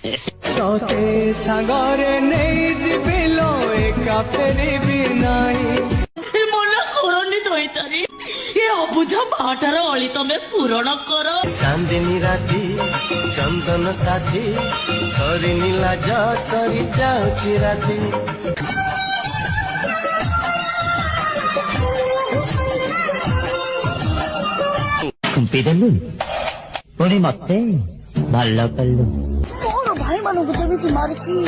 तोते सागरे नहीं जिबिलो एका फेरी भी नहीं मन करनी दईतारी ये अबुझा बाटार अली तमे पूरण कर। चांदनी राती चंदन साथी सरी नीला जा सरी जाऊची राती kumpidellu puni matte balla kallu कौन भाई मानो जमीती मारची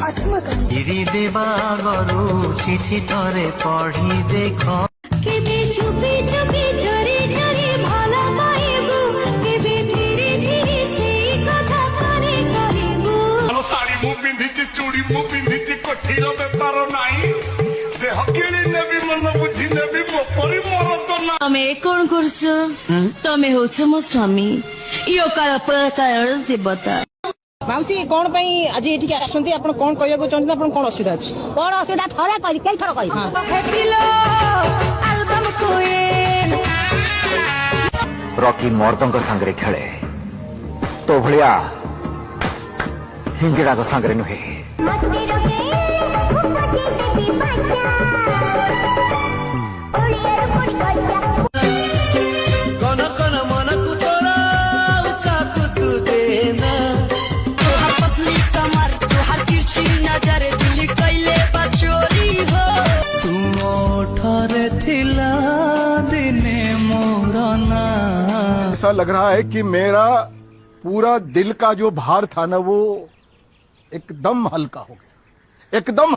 आत्मकथा गिरी देवा गरु चिठी तरे पढ़ी देख केबे चुपी चुपी चोरी चोरी भाला पाइबू केबे धीरे धीरे सेई कथा करे करिबू शाड़ी मु पिंधिची चूड़ी मु पिंधिची कोठीर बेपार नाही देह किणी नेबी मन बुझी नेबी मोपरी मोर तो ना। तमे कौन करछ तमे होछ मो स्वामी यो काल प्रकार देवता। माउसी कौन पई आज एठी आसंती आपण कोन कहया को चाहते आपण कोन असुविधा अछि कौन असुविधा थरे कहि केई थर कहि हेपिलो एल्बम कोएल रॉकी मर्दों सांगरे खेले तो भलिया हिंजड़ा को सांगरे नुहे कन कन मन को तोरा उका को तू देना तोहर पतली कमर तोहर तिरछी नजर दिल कइले बचोरी हो तुम ओठरे थिला दिने मोरना। ऐसा लग रहा है कि मेरा पूरा दिल का जो भार था ना वो एकदम हल्का हो गया एकदम।